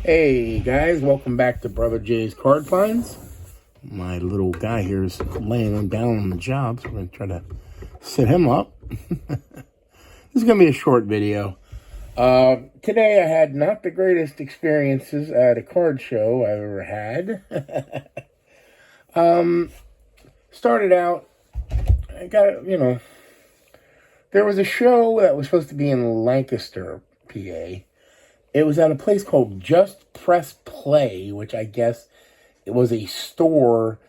Hey guys, welcome back to Brother Jay's Card Finds. My little guy here is laying down on the job, so we're going to try to sit him up. This is going to be a short video. Today I had not the greatest experiences at a card show I've ever had. Started out, I got, there was a show that was supposed to be in Lancaster, PA. It was at a place called Just Press Play, which I guess it was a store,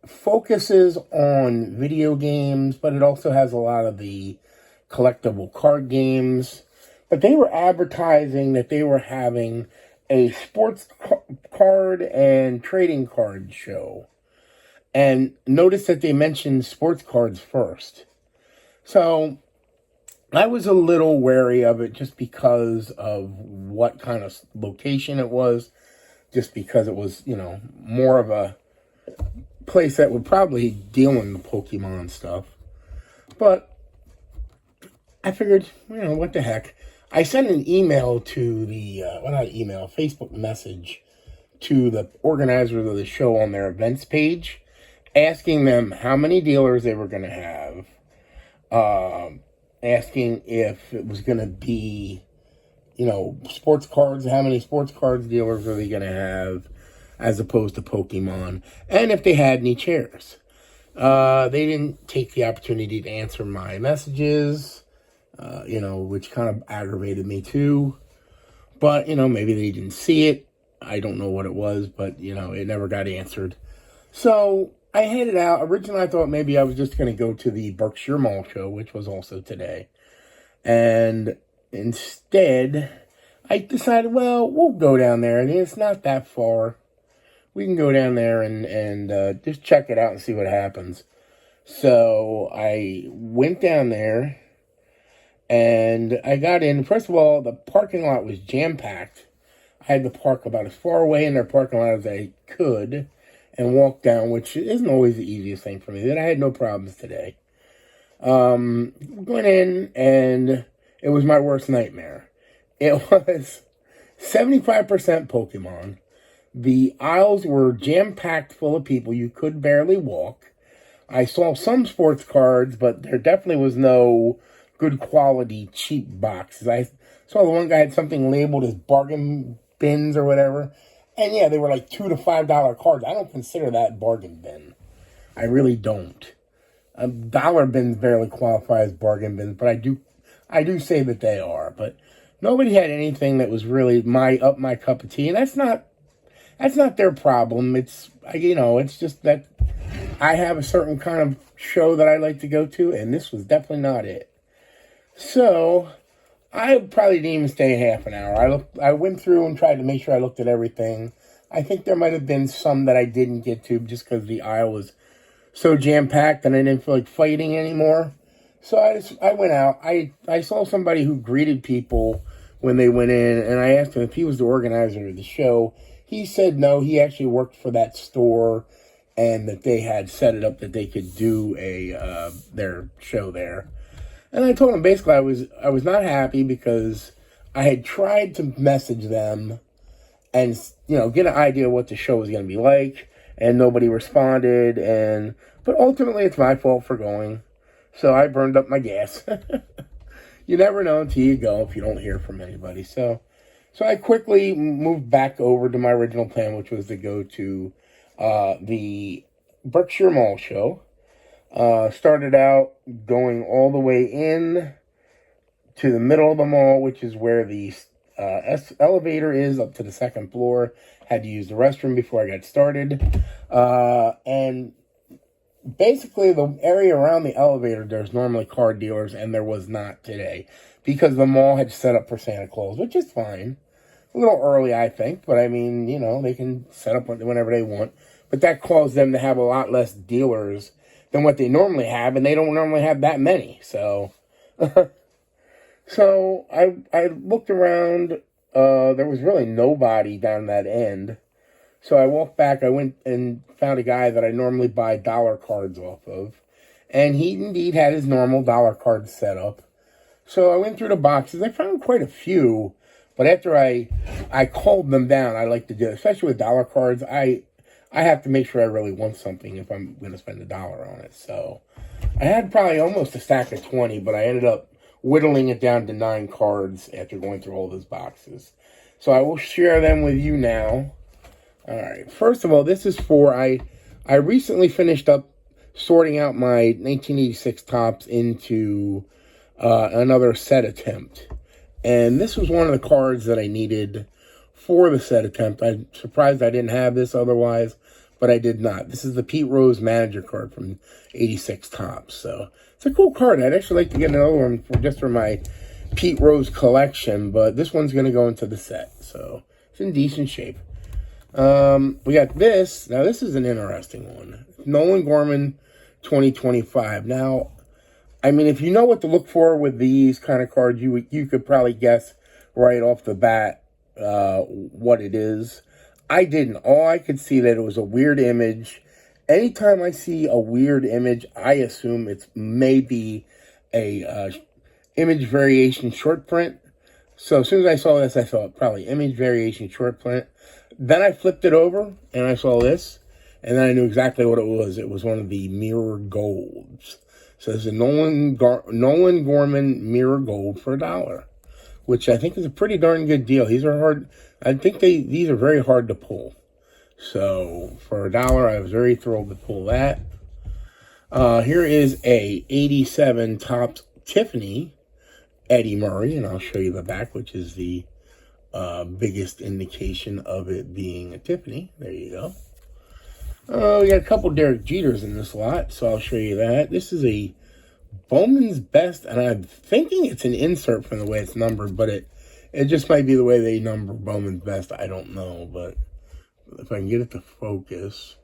focuses on video games, but it also has a lot of the collectible card games. But they were advertising that they were having a sports card and trading card show. And notice that they mentioned sports cards first. So I was a little wary of it just because of what kind of location it was, just because it was, more of a place that would probably deal in the Pokemon stuff. But I figured, what the heck. I sent an email to Facebook message to the organizers of the show on their events page, asking them how many dealers they were going to have, asking if it was going to be, sports cards, how many sports cards dealers are they going to have, as opposed to Pokemon, and if they had any chairs. They didn't take the opportunity to answer my messages, which kind of aggravated me too. But, maybe they didn't see it. I don't know what it was, but, it never got answered. So I headed out. Originally, I thought maybe I was just going to go to the Berkshire Mall show, which was also today. And instead, I decided, well, we'll go down there. I mean, it's not that far. We can go down there and just check it out and see what happens. So I went down there, and I got in. First of all, the parking lot was jam-packed. I had to park about as far away in their parking lot as I could and walk down, which isn't always the easiest thing for me. Then I had no problems today. Went in, and it was my worst nightmare. It was 75% Pokemon. The aisles were jam-packed full of people. You could barely walk. I saw some sports cards, but there definitely was no good quality, cheap boxes. I saw the one guy had something labeled as bargain bins or whatever. And yeah, they were like $2 to $5 cards. I don't consider that bargain bin. I really don't. Dollar bins barely qualify as bargain bins, but I do say that they are. But nobody had anything that was really my cup of tea, and that's not their problem. It's it's just that I have a certain kind of show that I like to go to, and this was definitely not it. So I probably didn't even stay half an hour. I went through and tried to make sure I looked at everything. I think there might have been some that I didn't get to just because the aisle was so jam-packed and I didn't feel like fighting anymore. So I went out. I saw somebody who greeted people when they went in, and I asked him if he was the organizer of the show. He said no, he actually worked for that store and that they had set it up that they could do their show there. And I told him basically I was not happy because I had tried to message them and, get an idea of what the show was going to be like, and nobody responded. But ultimately, it's my fault for going. So I burned up my gas. You never know until you go if you don't hear from anybody. So I quickly moved back over to my original plan, which was to go to the Berkshire Mall show. Started out going all the way in to the middle of the mall, which is where the elevator is up to the second floor. Had to use the restroom before I got started. And basically the area around the elevator, there's normally card dealers, and there was not today because the mall had set up for Santa Claus, which is fine. A little early, I think, but I mean, they can set up whenever they want. But that caused them to have a lot less dealers than what they normally have, and they don't normally have that many. So, so I looked around. There was really nobody down that end. So I walked back. I went and found a guy that I normally buy dollar cards off of, and he indeed had his normal dollar card set up. So I went through the boxes. I found quite a few, But after I called them down, I like to do it, especially with dollar cards. I have to make sure I really want something if I'm going to spend $1 on it. So I had probably almost a stack of 20, but I ended up whittling it down to 9 cards after going through all those boxes. So I will share them with you now. All right. First of all, this is for, I recently finished up sorting out my 1986 tops into another set attempt. And this was one of the cards that I needed for the set attempt. I'm surprised I didn't have this otherwise, but I did not. This is the Pete Rose Manager card from 86 Topps. So it's a cool card. I'd actually like to get another one just for my Pete Rose collection, but this one's going to go into the set. So it's in decent shape. We got this. Now, this is an interesting one. Nolan Gorman 2025. Now, I mean, if you know what to look for with these kind of cards, you could probably guess right off the bat what it is. I didn't. All I could see that it was a weird image. Anytime I see a weird image, I assume it's maybe a image variation short print. So as soon as I saw this, I thought probably image variation short print. Then I flipped it over and I saw this, and then I knew exactly what it was. It was one of the mirror golds. So there's a Nolan Gorman mirror gold for $1, which I think is a pretty darn good deal. These are hard. I think these are very hard to pull. So for $1, I was very thrilled to pull that. Here is a 87 Topps Tiffany Eddie Murray, and I'll show you the back, which is the biggest indication of it being a Tiffany. There you go. We got a couple Derek Jeters in this lot, so I'll show you that. This is a Bowman's Best, and I'm thinking it's an insert from the way it's numbered, but it just might be the way they number Bowman's Best. I don't know, but if I can get it to focus.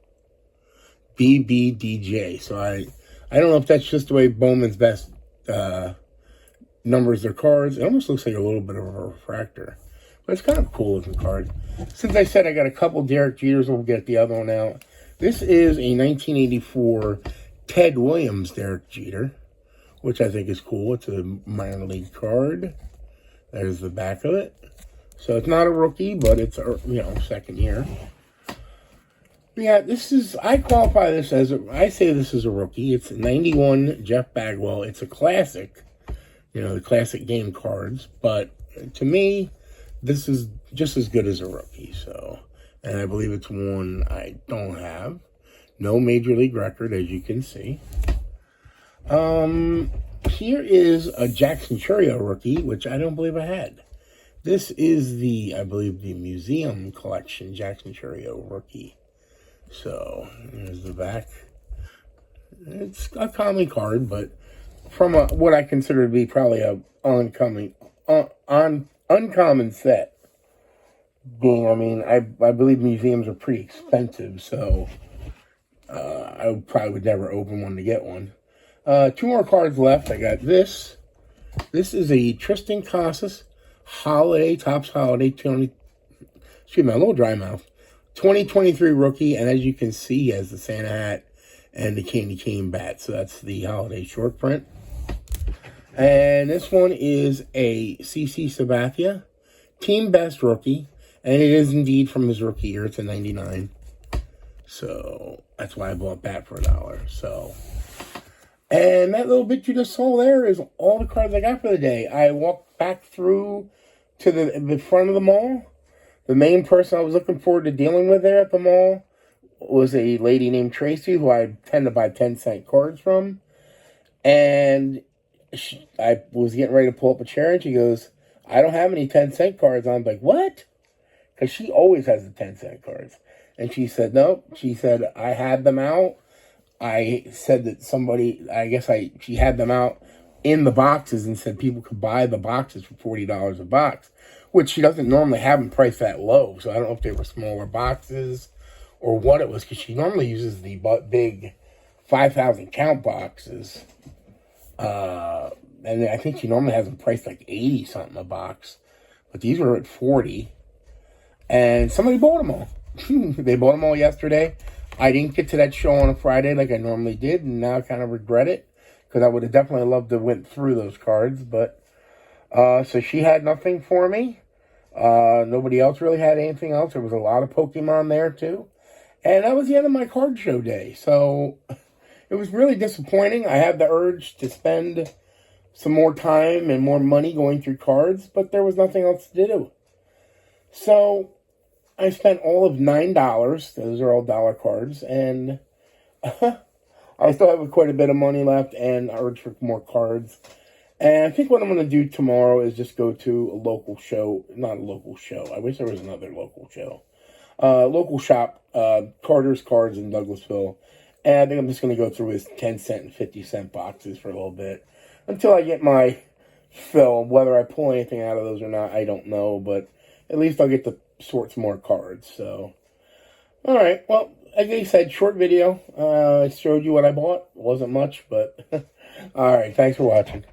BBDJ. So I don't know if that's just the way Bowman's Best numbers their cards. It almost looks like a little bit of a refractor. But it's kind of a cool looking card. Since I said I got a couple Derek Jeters, we'll get the other one out. This is a 1984 Ted Williams Derek Jeter, which I think is cool. It's a minor league card. There's the back of it. So it's not a rookie, but it's a, second year. Yeah, I qualify this as, I say this is a rookie. It's 91 Jeff Bagwell. It's a classic, the classic game cards. But to me, this is just as good as a rookie. So, and I believe it's one I don't have. No major league record, as you can see. Here is a Jackson Churio rookie, which I don't believe I had. This is I believe the museum collection Jackson Churio rookie. So, there's the back. It's a common card, but from what I consider to be probably a uncommon set. I believe museums are pretty expensive, so I probably would never open one to get one. 2 more cards left. I got this. This is a Tristan Casas Topps Holiday 20. Excuse me, a little dry mouth. 2023 rookie, and as you can see, he has the Santa hat and the candy cane bat. So that's the holiday short print. And this one is a CC Sabathia Team Best rookie, and it is indeed from his rookie year. It's a 99. So that's why I bought that for $1. So, and that little bit you just saw there is all the cards I got for the day. I walked back through to the front of the mall. The main person I was looking forward to dealing with there at the mall was a lady named Tracy, who I tend to buy 10-cent cards from. And I was getting ready to pull up a chair, and she goes, "I don't have any 10-cent cards." I'm like, "What?" Because she always has the 10-cent cards. And she said, "No." She said, "I had them out." I said that she had them out in the boxes and said people could buy the boxes for $40 a box, which she doesn't normally have them priced that low. So I don't know if they were smaller boxes or what it was, because she normally uses the big 5,000 count boxes. And I think she normally has them priced like 80 something a box, but these were at 40, and somebody bought them all. They bought them all yesterday. I didn't get to that show on a Friday like I normally did, and now I kind of regret it, because I would have definitely loved to went through those cards. But so she had nothing for me. Nobody else really had anything else. There was a lot of Pokemon there, too. And that was the end of my card show day. So it was really disappointing. I had the urge to spend some more time and more money going through cards, but there was nothing else to do. So I spent all of $9. Those are all dollar cards. And I still have quite a bit of money left and urge for more cards. And I think what I'm going to do tomorrow is just go to a local show. Not a local show. I wish there was another local show. Local shop, Carter's Cards in Douglasville. And I think I'm just going to go through his 10-cent and 50-cent boxes for a little bit. Until I get my fill. Whether I pull anything out of those or not, I don't know. But at least I'll get to sort some more cards. So, alright. Well, like I said, short video. I showed you what I bought. Wasn't much, but alright. Thanks for watching.